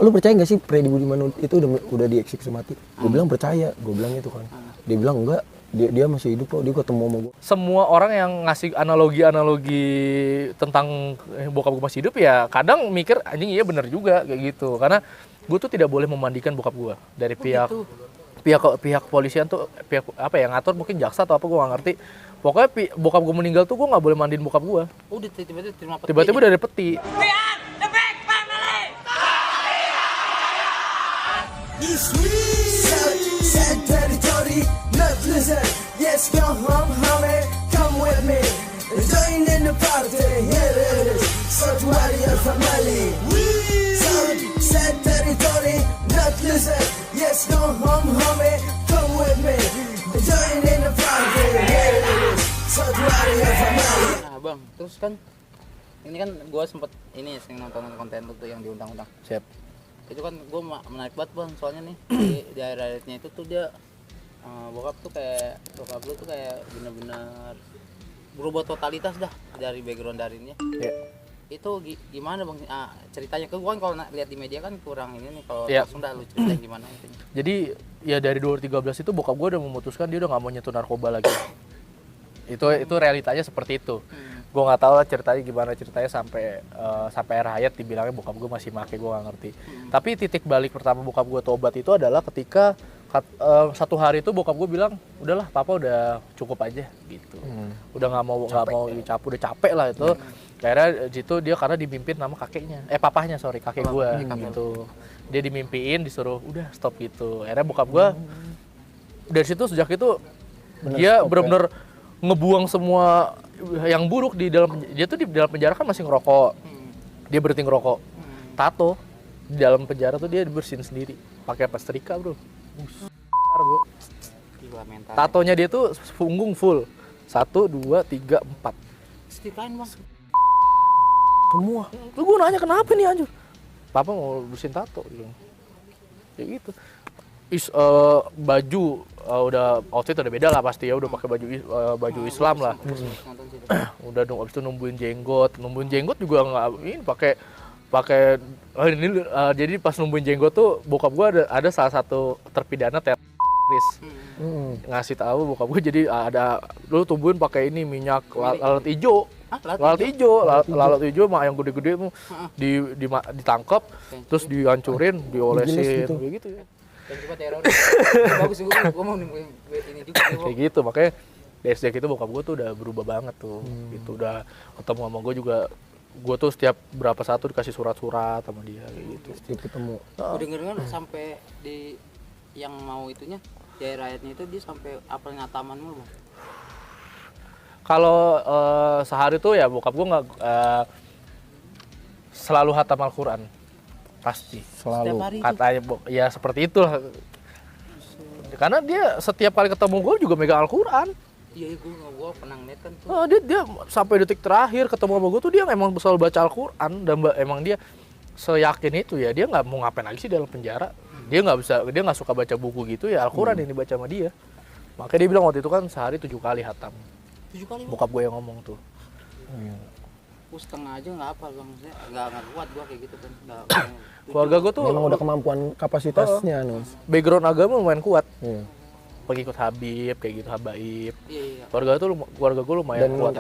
Lu percaya nggak sih Freddy Budiman itu udah dieksekusi mati? Gue bilang percaya, gue bilang itu kan. Dia bilang enggak, dia masih hidup kok, dia ketemu sama gue. Semua orang yang ngasih analogi tentang bokap gue masih hidup ya kadang mikir anjing iya bener juga kayak gitu. Karena gue tuh tidak boleh memandikan bokap gue dari pihak polisian tuh, pihak apa ya ngatur, mungkin jaksa atau apa gue nggak ngerti. Pokoknya bokap gue meninggal tuh gue nggak boleh mandiin bokap gue. Udah tiba-tiba terima peti. Tiba-tiba dari peti. Sad territory, not listen. Yes, come home, homie, come with me. Join in the party, here it is. South Warrior family. Sad territory, not listen. Yes, come home, homie, come with me. Join in the party, here it is. South Warrior family. Nah bang, terus kan ini kan gue sempet ini sering nonton konten tuh yang diundang-undang. Siap. Itu kan gue menarik banget bang, soalnya nih di akhir-akhirnya itu tuh dia bokap lu tuh kayak bener-bener berubah totalitas dah dari background darinya. Itu gimana bang ceritanya? Gue kan kalau lihat di media kan kurang ini nih, kalau langsung dah lu ceritain gimana intinya. Jadi ya dari 2013 itu bokap gue udah memutuskan dia udah nggak mau nyentuh narkoba lagi. Itu realitanya seperti itu. Gue nggak tahu lah ceritanya sampai akhir hayat dibilangnya bokap gue masih make, gue nggak ngerti. Tapi titik balik pertama bokap gue tobat itu adalah ketika satu hari itu bokap gue bilang udahlah papa udah cukup aja gitu. Udah nggak mau udah capek lah itu. Akhirnya situ dia karena dimimpin nama kakek gue gitu. Dia dimimpiin disuruh udah stop gitu. Akhirnya bokap gue dari situ sejak itu dia benar-benar ngebuang semua yang buruk di dalam. Dia tuh di dalam penjara kan masih ngerokok. Dia berhenti ngerokok. Tato di dalam penjara tuh dia bersihin sendiri pakai pastrika, bro. Bro. Gila mental. Tatonya dia tuh punggung full 1, 2, 3, 4. Ceritain bang. Semua. Lu gue nanya kenapa nih anjir? Papa mau bersihin tato gitu. Ya gitu. Baju udah outfit udah beda lah pasti ya, udah pakai baju Islam lah. Udah abis itu numbuhin jenggot juga nggak ini pakai jadi pas numbuhin jenggot tuh bokap gue ada salah satu terpidana teroris ngasih tahu bokap gue, jadi ada lu tumbuhin pakai ini minyak lalat hijau. Lalat hijau mah yang gede-gede tuh ditangkap terus dihancurin, diolesin kayak gitu ya. Dan coba teroris. Bagus gue mau nemuin ini juga. Kayak gitu, makanya dari sejak itu bokap gue tuh udah berubah banget tuh. Gitu udah ketemu sama gue juga. Gue tuh setiap berapa saat tuh dikasih surat-surat sama dia kayak gitu. Setiap ketemu. Gue denger sampai di yang mau itunya di rakyatnya itu dia sampai apalin ataman mulu. Kalau sehari tuh ya bokap gue nggak selalu hatam Al-Quran. Pasti Selalu katanya ya seperti itulah, karena dia setiap kali ketemu gue juga megang Al-Quran. Iya gue pernah ngeliat kan tuh. Dia sampai detik terakhir ketemu sama gue tuh dia memang selalu baca Al-Quran, dan emang dia seyakin itu ya, dia nggak mau ngapain lagi sih dalam penjara. Dia nggak suka baca buku gitu ya, Al-Quran yang dibaca sama dia. Makanya dia bilang waktu itu kan sehari 7 kali hatam. 7 kali bokap gue yang ngomong tuh. Gue setengah aja nggak apa bang, nggak kuat gue kayak gitu kan. Keluarga gue tuh memang udah kemampuan kapasitasnya background agama lumayan kuat. Pengikut Habib kayak gitu, Habaib. Keluarga gue lumayan kuat.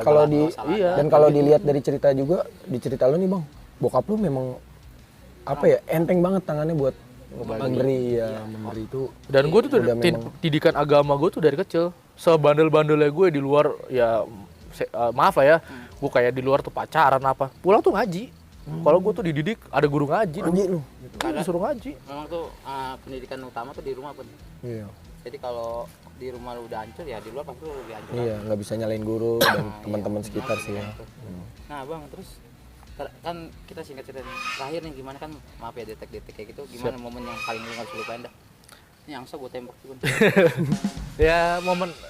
Dan kalau dilihat dari cerita juga, di cerita lu nih bang, bokap lu memang apa ya, enteng banget tangannya buat memberi itu. Dan gue tuh didikan agama gue tuh dari kecil. Sebandel-bandelnya gue di luar ya maaf lah ya, gue kayak di luar tuh pacaran apa, pulang tuh ngaji. Kalau gue tuh dididik ada guru ngaji lu. Disuruh ngaji. Memang tuh pendidikan utama tuh di rumah pun. Iya. Jadi kalau di rumah lu udah hancur ya di luar pasti lu lebih hancur. Iya, nggak bisa nyalain guru dan teman-teman sekitar sih ya. Nah bang, terus kan kita singkat cerita terakhir nih, gimana kan, maaf ya detek-detek kayak gitu, gimana momen yang paling lu nggak bisa lupain dah? Ini angsa gue tembak tuh. Ya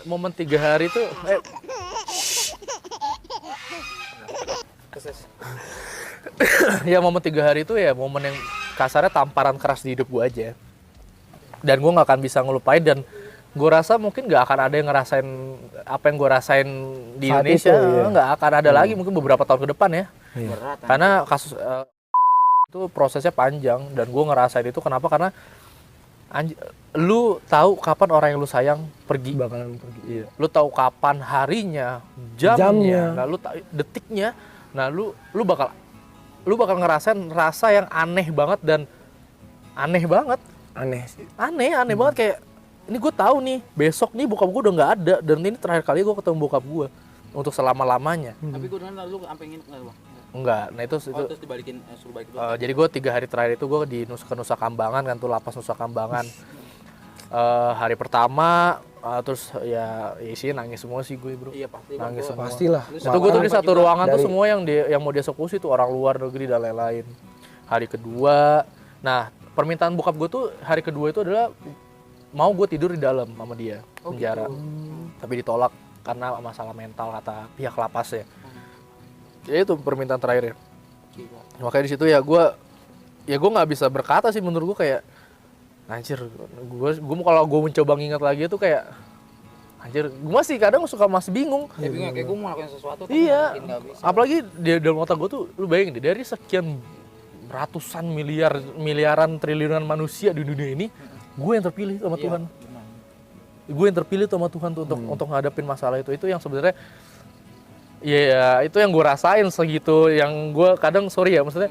momen 3 hari tuh ya momen 3 hari itu ya momen yang kasarnya tamparan keras di hidup gue aja, dan gue nggak akan bisa ngelupain, dan gue rasa mungkin nggak akan ada yang ngerasain apa yang gue rasain di saat Indonesia, itu, nggak akan ada lagi mungkin beberapa tahun ke depan ya. Berat, karena kasus Itu prosesnya panjang dan gue ngerasain itu kenapa? Karena lu tahu kapan orang yang lu sayang pergi. Bakalan pergi. Iya. Lu tahu kapan harinya, jamnya. Nah, lu detiknya. Nah, lu bakal ngerasain rasa yang aneh banget dan aneh banget. Aneh sih. Aneh banget kayak ini gue tahu nih besok nih bokap gue udah nggak ada dan ini terakhir kali gue ketemu bokap gue untuk selama-lamanya. Tapi gue dengar lu sampai ingin enggak, Bang? Enggak, nah itu Terus dibalikin suruh balik dulu. jadi gue 3 hari terakhir itu gue di Nusa Kambangan kan tuh lapas Nusa Kambangan. Hari pertama terus ya isinya nangis semua sih gue bro. Iya pasti. Nangis semua. Pastilah. Itu gue tuh di satu ruangan tuh dari- semua yang mau dieksekusi tuh orang luar negeri dan lain-lain. Hari kedua, nah permintaan bokap gue tuh hari kedua itu adalah mau gue tidur di dalam sama dia penjara. Tapi ditolak karena masalah mental kata pihak lapasnya. Ya itu permintaan terakhirnya. Makanya di situ ya gue nggak bisa berkata sih menurut gue kayak anjir gue kalau gue mencoba nginget lagi itu kayak anjir gue masih kadang masih bingung. Ya bingung kayak gue mau ngelakuin sesuatu tapi Iya, mungkin nggak bisa. apalagi di dalam otak gue tuh lu bayangin deh dari sekian ratusan miliaran triliunan manusia di dunia ini gue yang terpilih sama Tuhan. Benar. Gue yang terpilih sama Tuhan tuh untuk ngadepin masalah itu yang sebenarnya ya itu yang gue rasain segitu yang gue kadang sorry ya maksudnya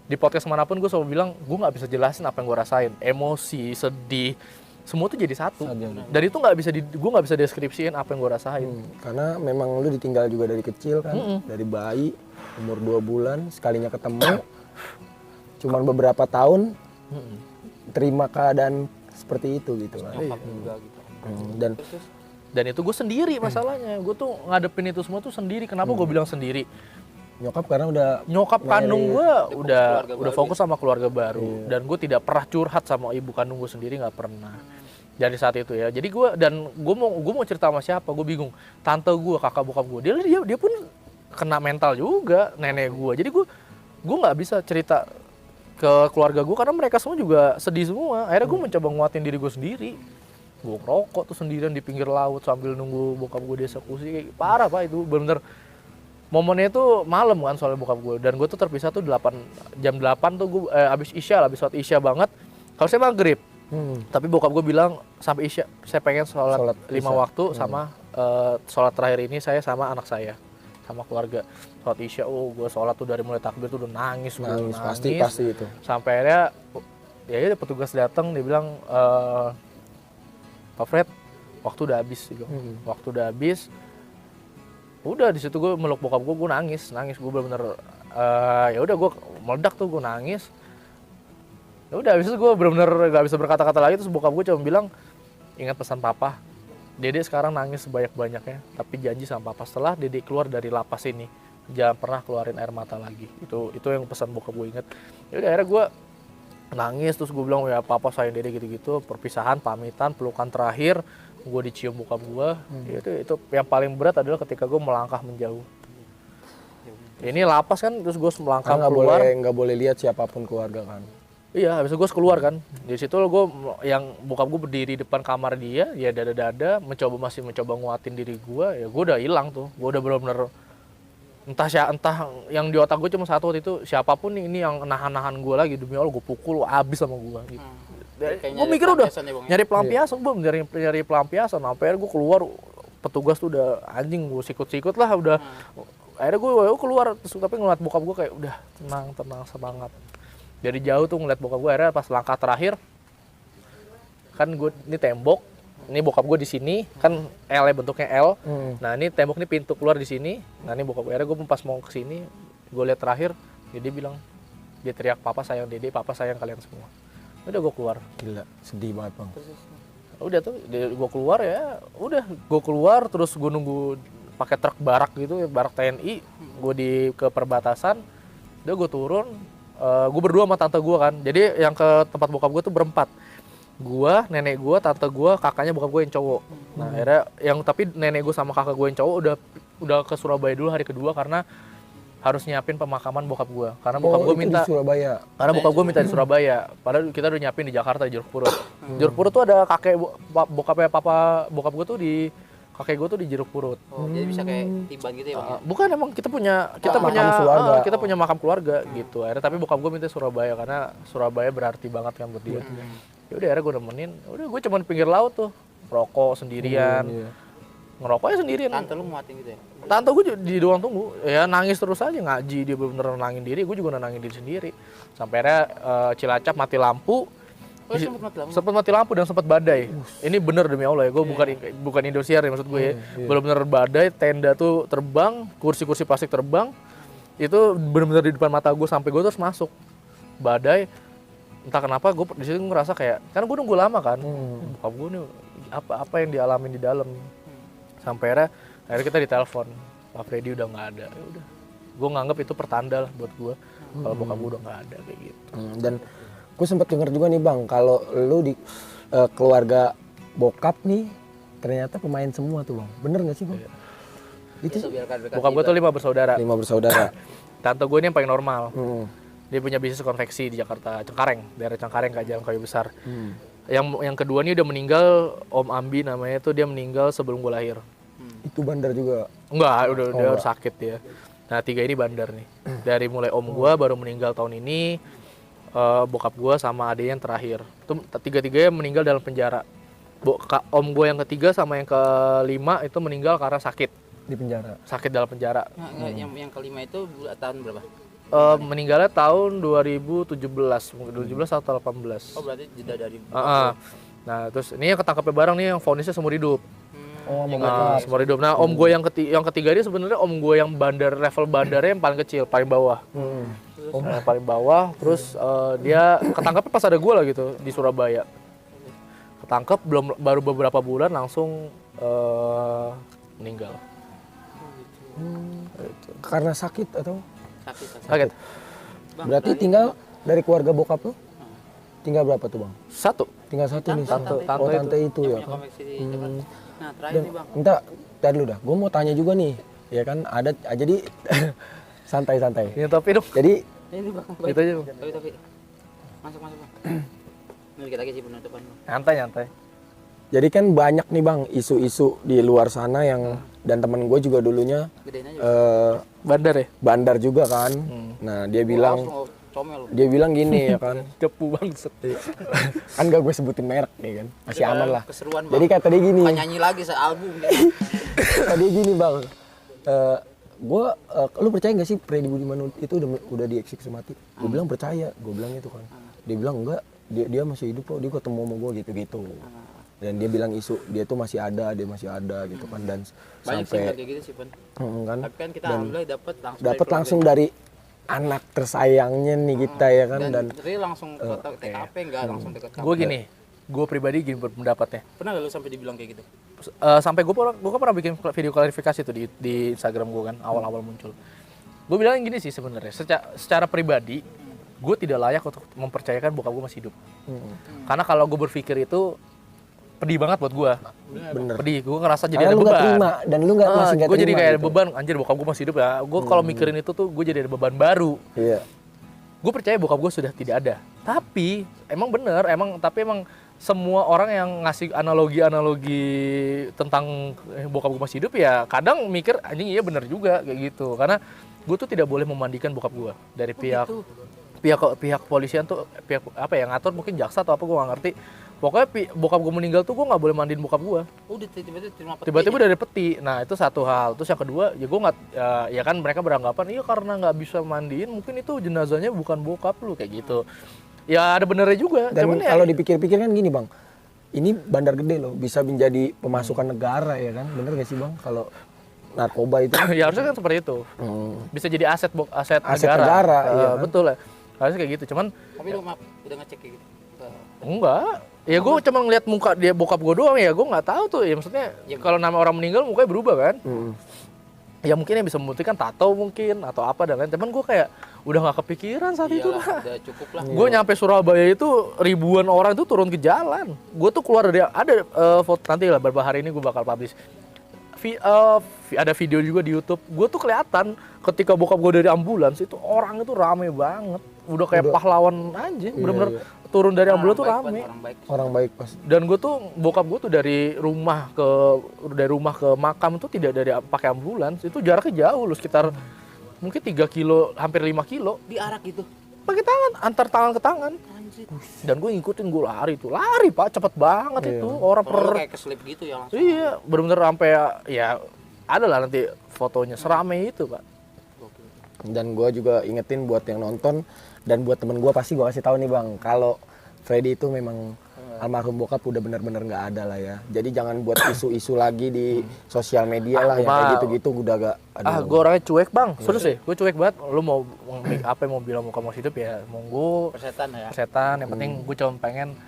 di podcast manapun gue selalu bilang gue nggak bisa jelasin apa yang gue rasain, emosi, sedih, semua tuh jadi satu. Dan itu gue nggak bisa deskripsiin apa yang gue rasain. Karena memang lu ditinggal juga dari kecil kan, dari bayi umur 2 bulan sekalinya ketemu, cuman beberapa tahun terima keadaan seperti itu gitu kan. Juga gitu. Dan itu gue sendiri masalahnya, gue tuh ngadepin itu semua tuh sendiri. Kenapa gue bilang sendiri? nyokap karena udah Nyokap kandung gue udah fokus sama keluarga baru Iya. dan gue tidak pernah curhat sama ibu kandung gue sendiri, nggak pernah dari saat itu ya. Jadi gue mau cerita sama siapa, gue bingung. Tante gue, kakak bokap gue, dia pun kena mental juga, nenek gue. Jadi gue nggak bisa cerita ke keluarga gue karena mereka semua juga sedih semua. Akhirnya gue mencoba nguatin diri gue sendiri. Gue ngerokok tuh sendirian di pinggir laut sambil nunggu bokap gue dieksekusi. Kayak parah pak itu, bener-bener momennya itu malam kan soalnya bokap gue. Dan gue tuh terpisah tuh jam 8 tuh gue abis sholat isya banget. Harusnya maghrib. Tapi bokap gue bilang sampai isya saya pengen sholat 5 waktu sama sholat terakhir ini saya sama anak saya sama keluarga. Sholat isya, gue sholat tuh dari mulai takbir tuh udah nangis. pasti itu. Sampai akhirnya ya petugas datang, dia bilang Pak Fred, waktu udah habis. Waktu udah habis. Udah di situ gue meluk bokap gue nangis gue bener-bener ya udah gue meledak tuh, gue nangis. Ya udah habis itu gue bener-bener gak bisa berkata-kata lagi. Terus bokap gue cuma bilang, ingat pesan papa, Dede sekarang nangis sebanyak-banyaknya, tapi janji sama papa setelah Dede keluar dari lapas ini jangan pernah keluarin air mata lagi. Itu yang pesan bokap gue, inget. Ya udah akhirnya gue nangis, terus gue bilang ya papa sayang Dede gitu-gitu. Perpisahan, pamitan, pelukan terakhir, gue dicium bokap gue. Itu yang paling berat adalah ketika gue melangkah menjauh. Ini lapas kan, terus gue melangkah keluar. Nggak boleh lihat siapapun keluarga kan. Iya, habis itu gue keluar kan. Di situ gue yang bokap gue berdiri depan kamar dia, ya dada-dada, masih mencoba nguatin diri gue. Ya gue udah hilang tuh. Gue udah bener-bener entah yang di otak gue cuma satu waktu itu, siapapun ini yang nahan-nahan gue lagi, demi Allah gue pukul abis sama gue gitu. Gue mikir udah nyari pelampiasan, gue nyari pelampiasan. Sampai gue keluar, petugas tuh udah anjing, gue sikut-sikut lah udah. Akhirnya gue keluar, tapi ngeliat bokap gue kayak udah tenang, semangat. Dari jauh tuh ngeliat bokap gue, akhirnya pas langkah terakhir kan gue ini tembok, ini bokap gue di sini kan L, bentuknya L. Nah ini tembok, ini pintu keluar di sini. Nah ini bokap gue, akhirnya gue pas mau kesini, gue lihat terakhir, dia bilang, dia teriak papa sayang Dede, papa sayang kalian semua. Udah gue keluar. Gila, sedih banget bang. Udah tuh, gue keluar ya, udah gue keluar terus gue nunggu pakai truk barak gitu, barak TNI, gue ke perbatasan, udah gue turun. Gue berdua sama tante gue kan, jadi yang ke tempat bokap gue tuh berempat, gue, nenek gue, tante gue, kakaknya bokap gue yang cowok. Nah akhirnya tapi nenek gue sama kakak gue yang cowok udah ke Surabaya dulu hari kedua karena harus nyiapin pemakaman bokap gue, karena bokap gue minta di Surabaya. Karena bokap gue minta di Surabaya, padahal kita udah nyiapin di Jakarta, di Jeruk Purut. Jeruk Purut tuh ada kakek bokap gue tuh di kakek gue tuh di Jeruk Purut. Oh, jadi bisa kayak tiban gitu ya, Bang? Ya? Bukan, emang kita punya kita punya makam keluarga gitu. Akhirnya tapi bokap gue minta Surabaya karena Surabaya berarti banget kan buat dia. Ya udah akhirnya gue nemenin. Udah gue cuma pinggir laut tuh, rokok sendirian. Ngerokoknya sendirian. Tante lu muatin gitu ya? Tante gue di ruang tunggu, ya nangis terus aja, ngaji, dia bener-bener nenangin diri, gue juga nenangin diri sendiri. Sampai akhirnya Cilacap mati lampu. Oh, sempat mati lampu? Sempat mati lampu dan sempat badai. Ini bener demi Allah ya, gue bukan Indosiar ya maksud gue ya. Bener-bener badai, tenda tuh terbang, kursi-kursi plastik terbang. Itu bener-bener di depan mata gue sampai gue terus masuk. Badai, entah kenapa gue di situ ngerasa kayak, kan gue nunggu lama kan. Bokap gue nih apa yang dialamin di dalam. Sampai akhirnya kita ditelepon, Pak Freddy udah nggak ada. Ya udah, gue nganggep itu pertanda lah buat gue kalau bokap gue udah nggak ada kayak gitu. Dan gue sempat denger juga nih Bang, kalau lu di keluarga bokap nih ternyata pemain semua tuh Bang. Bener nggak sih Bang? Itu Bokap gue tuh 5 bersaudara. 5 bersaudara. Tante gue ini yang paling normal. Dia punya bisnis konveksi di Jakarta, Cengkareng, daerah Cengkareng, Jalan Kayu Besar. Yang kedua nih udah meninggal, Om Ambi namanya tuh, dia meninggal sebelum gue lahir. Itu bandar juga? Enggak, udah sakit ya. Nah 3 ini bandar nih. Dari mulai om gue baru meninggal tahun ini, bokap gue sama adiknya yang terakhir. Itu 3-3 meninggal dalam penjara. Om gue yang ketiga sama yang kelima itu meninggal karena sakit. Di penjara? Sakit dalam penjara. Nah, yang kelima itu tahun berapa? Meninggalnya tahun 2017 atau 18. Oh berarti jeda dari Nah terus ini yang ketangkepnya bareng nih yang vonisnya seumur hidup. Seumur hidup. Nah om gue yang ketiga ini sebenarnya om gue yang level bandarnya yang paling kecil, paling bawah. Paling bawah. Terus dia ketangkepnya pas ada gue lah gitu di Surabaya. Ketangkep baru beberapa bulan langsung meninggal. Karena sakit atau? Sakit. Berarti tinggal dari keluarga bokap lu? Tinggal berapa tuh Bang? Satu. Tinggal satu nih. Tante itu ya. Nah terakhir nih Bang. Entah, tadi dulu dah. Gue mau tanya juga nih, ya kan ada. Jadi santai-santai. Ini topi dong. Jadi Ini Bang. Itu aja Bang. Tapi. Masuk Bang. Ini dikit lagi sih penutupan Bang. Nyantai. Jadi kan banyak nih Bang isu-isu di luar sana yang dan temen gue juga dulunya Gedein aja. Bandar ya? bandar juga kan. Nah dia bilang gini ya kan. Cepu bangset. Kan gak gue sebutin merek nih kan. Masih aman lah. Keseruan Bang. Jadi kata dia gini. Bukan nyanyi lagi sealbum. Kata dia gini Bang. Lu percaya gak sih Freddy Budiman itu udah dieksekusi mati? Gue bilang percaya. Gue bilang itu kan. Dia bilang enggak. Dia masih hidup kok. Dia ketemu sama gue gitu-gitu. Dan dia bilang dia tuh masih ada gitu kan. Dan Banyak sampai sih kayak gitu sih Pan. kan. Tapi kan kita alhamdulillah Dapat langsung dari anak tersayangnya nih kita ya kan. Dan real langsung ke TKP enggak langsung deket kampus. Gue gini, gue pribadi gini pendapatnya. Pernah gak lu sampai dibilang kayak gitu? Sampai gue kan pernah bikin video klarifikasi tuh di Instagram gue kan, awal-awal muncul. Gue bilang gini sih sebenarnya, secara pribadi, gue tidak layak untuk mempercayakan bokap gue masih hidup. Karena kalau gue berpikir itu pedih banget buat gue. bener. Pedih, gue ngerasa jadi Karena ada lu nggak beban. terima dan lu nggak masih nggak Gue terima. jadi kayak gitu. beban, anjir bokap gue masih hidup ya. Gue kalau mikirin itu tuh gue jadi ada beban baru. Iya. Gue percaya bokap gue sudah tidak ada. Tapi emang bener, emang semua orang yang ngasih analogi tentang bokap gue masih hidup ya kadang mikir anjing iya bener juga kayak gitu. Karena gue tuh tidak boleh memandikan bokap gue dari pihak kepolisian tuh pihak apa ya ngatur mungkin jaksa atau apa gue nggak ngerti. Pokoknya bokap gue meninggal tuh gue nggak boleh mandiin bokap gue. Oh tiba-tiba terima peti. Tiba-tiba dari peti. Nah itu satu hal. Terus yang kedua ya gue nggak ya kan mereka beranggapan iya karena nggak bisa mandiin mungkin itu jenazahnya bukan bokap lu kayak gitu. Ya ada benernya juga. Dan Cuman kalau ya, dipikir-pikir kan gini Bang, ini bandar gede loh, bisa menjadi pemasukan negara ya kan, bener gak sih Bang? Kalau narkoba itu ya harusnya kan seperti itu. Bisa jadi aset Aset negara. negara, iya kan? Betul lah. Harusnya kayak gitu. Cuman Tapi lu udah ngecek kayak gitu? enggak. Ya gue cuma ngeliat muka dia bokap gue doang ya. Gue nggak tahu tuh. Ya maksudnya kalau nama orang meninggal mukanya berubah kan. Ya mungkin yang bisa membuktikan tato mungkin atau apa dan lain. Cuman gue kayak udah nggak kepikiran saat itu. Iyalah, udah cukup lah. Gue nyampe Surabaya itu ribuan orang itu turun ke jalan. Gue tuh keluar dari ada foto nanti lah beberapa hari ini gue bakal publish. Ada video juga di YouTube. Gue tuh kelihatan ketika bokap gue dari ambulans itu orang itu rame banget. udah kayak pahlawan aja, bener-bener turun dari ambulans tuh rame. Orang baik pas. Dan gue tuh bokap gue tuh dari rumah ke makam tuh tidak dari pakai ambulans, itu jaraknya jauh loh, sekitar mungkin 3 kilo, hampir 5 kilo. Diarak gitu. Pakai tangan, antar tangan ke tangan. Anjir. Dan gue ngikutin, gue lari Pak, cepet banget itu. Orang Kayak keselip gitu ya langsung. Iya, bener-bener sampai ya ada lah nanti fotonya, serame itu Pak. Dan gue juga ingetin buat yang nonton dan buat temen gue, pasti gue kasih tahu nih Bang, kalau Freddy itu memang almarhum bokap udah benar-benar nggak ada lah ya. Jadi jangan buat isu-isu lagi di sosial media lah yang kayak gitu-gitu udah gak. Gue orangnya cuek Bang, serius deh, gue cuek banget. Lu mau apa yang mau bilang muka mau hidup ya monggo. Persetan, yang penting gue cuma pengen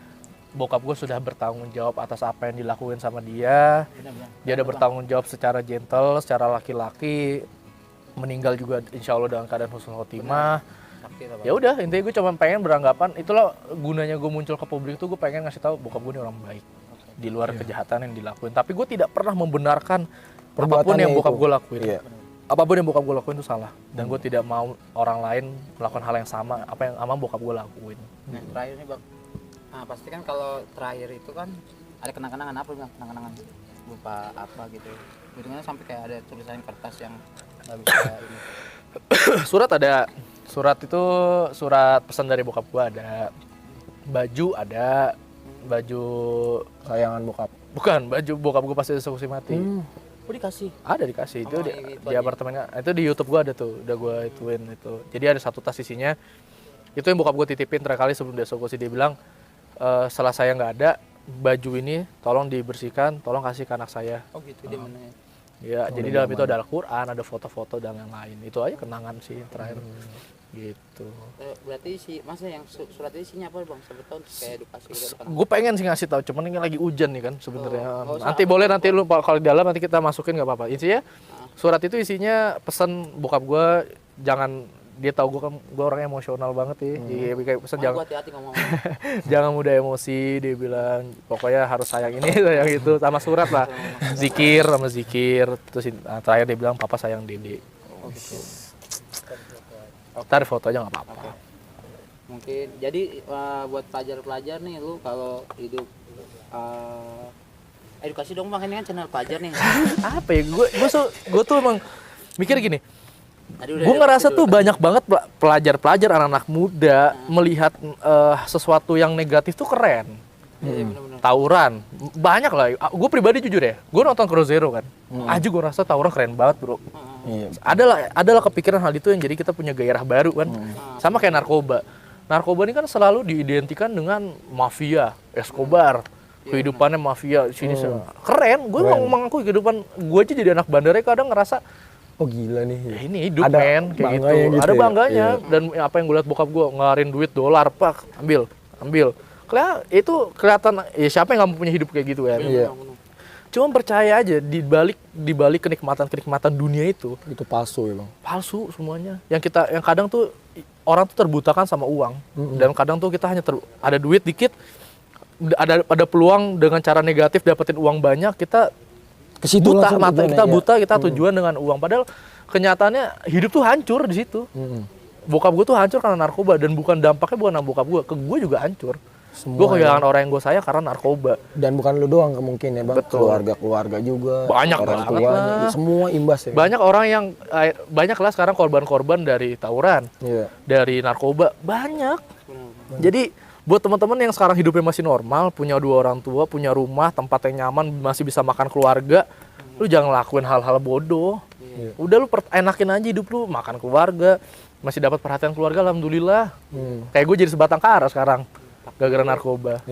bokap gue sudah bertanggung jawab atas apa yang dilakuin sama dia. Dia udah bertanggung jawab secara gentle, secara laki-laki. Meninggal juga insya Allah dalam keadaan husnul khotimah. Ya udah, intinya gue cuma pengen beranggapan, itulah gunanya gue muncul ke publik tuh, gue pengen ngasih tahu bokap gue ini orang baik di luar kejahatan yang dilakuin. Tapi gue tidak pernah membenarkan apapun yang bokap gue lakuin. Apapun yang bokap gue lakuin itu salah, dan gue tidak mau orang lain melakukan hal yang sama apa yang sama bokap gue lakuin. Nah, terakhir nih Bang, nah pasti kan kalau terakhir itu kan ada kenang-kenangan apa Bang? Kenang-kenangan berupa apa gitu? Bentuknya sampai kayak ada tulisan kertas yang nggak bisa ini. Surat itu surat pesan dari bokap gua, ada baju, ada baju sayangan bokap. Bukan, baju bokap gua pasti eksekusi mati. Oh dikasih? Ada dikasih, itu di aja. apartemennya. Itu di YouTube gua ada tuh, udah gua ituin itu. Jadi ada satu tas isinya, itu yang bokap gua titipin terakhir kali sebelum dia eksekusi. Dia bilang, setelah saya nggak ada, baju ini tolong dibersihkan, tolong kasih ke anak saya. Oh gitu, dia mana? Ya, jadi dalam itu ada Al-Quran, ada foto-foto dan yang lain. Itu aja kenangan sih terakhir. Gitu. Berarti masa yang surat ini isinya apa Bang? Sampai tahun kayak edukasi gitu kan? Gue pengen sih ngasih tahu, cuman ini lagi hujan nih kan sebenarnya. Nanti lu kalau di dalam nanti kita masukin nggak apa-apa. Intinya surat itu isinya pesan bokap gue, jangan, dia tahu gue kan gue orangnya emosional banget ya. Kayak pesan jangan hati-hati ngomong. jangan mudah emosi, dia bilang pokoknya harus sayang ini sayang itu, sama surat lah. Zikir sama zikir. Terus terakhir dia bilang papa sayang Dede. Oh gitu. Ntar foto aja nggak apa-apa. Okay. Mungkin jadi buat pelajar-pelajar nih, lu kalau hidup edukasi dong Bang, ini kan channel pelajar nih. Apa ya, gue tuh emang mikir gini, gue ngerasa tuh banyak banget pelajar-pelajar anak-anak muda melihat sesuatu yang negatif tuh keren. Tawuran banyak lah. Gue pribadi jujur ya, gue nonton Crow Zero kan, aja gue rasa tawuran keren banget bro. Adalah kepikiran hal itu yang jadi kita punya gairah baru kan. Sama kayak narkoba ini kan selalu diidentikan dengan mafia, Escobar, kehidupannya mafia sini keren. Gue mengaku kehidupan gue aja jadi anak bandara kadang ngerasa, oh gila nih. Ya ini hidup men, kayak gitu. Ada bangganya. Dan apa yang gue lihat bokap gue ngelarin duit $, pak, ambil. Itu kelihatan ya, siapa yang nggak punya hidup kayak gitu kan. Iya. Cuma percaya aja di balik kenikmatan dunia itu palsu ya Bang. Palsu semuanya. Yang kadang tuh orang tuh terbutakan sama uang. Dan kadang tuh kita hanya ada duit dikit, ada peluang dengan cara negatif dapetin uang banyak, kita buta mata kita buta, kita tujuan dengan uang. Padahal kenyataannya hidup tuh hancur di situ. Bokap gue tuh hancur karena narkoba, dan dampaknya bukan sama bokap gue, ke gue juga hancur. Gue kehilangan orang yang gue sayang karena narkoba. Dan bukan lu doang kemungkinan ya Bang. Betul. Keluarga juga. Banyak orang banget tua, lah. semua imbas ya. Banyak orang yang banyak lah sekarang korban-korban dari tawuran, dari narkoba, banyak. Jadi buat teman-teman yang sekarang hidupnya masih normal, punya 2 orang tua, punya rumah, tempat yang nyaman, masih bisa makan keluarga, lu jangan lakuin hal-hal bodoh. Udah lu enakin aja hidup lu, makan keluarga, masih dapat perhatian keluarga, alhamdulillah. Kayak gue jadi sebatang kara sekarang gara-gara narkoba.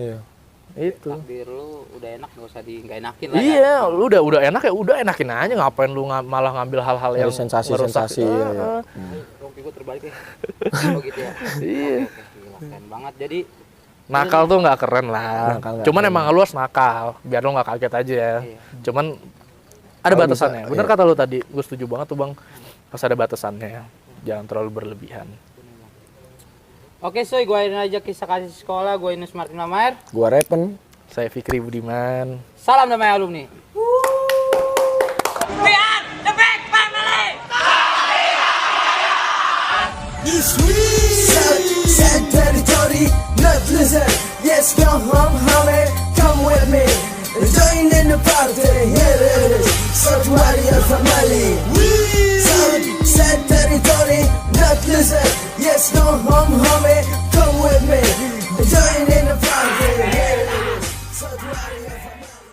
Itu. Takdir lu udah enak, nggak usah nggak enakin lah. Iya, lu udah enak ya udah enakin aja, ngapain lu malah ngambil hal-hal yang sensasi-sensasi. Oke, gue terbalik ya. Oh gitu ya. Iya. Keren banget. Jadi nakal tuh nggak keren lah. Cuman emang lu harus nakal biar lu nggak kaget aja ya. Cuman ada batasannya. Bener kata lu tadi, gue setuju banget tuh Bang. Harus ada batasannya. Jangan terlalu berlebihan. Oke, soy, gue akhirnya aja kisah kasih sekolah. Gue Inus Martin Mamaer. Gua Repen. Saya Fikri Budiman. Salam damai alumni. We are the big family! This week, Sad territory, not listen. Yes, come with me. Join in the party, here it is. South Warrior family. Sad territory, not listen. Yes, come with me. Join in the party, here it is. South Warrior family.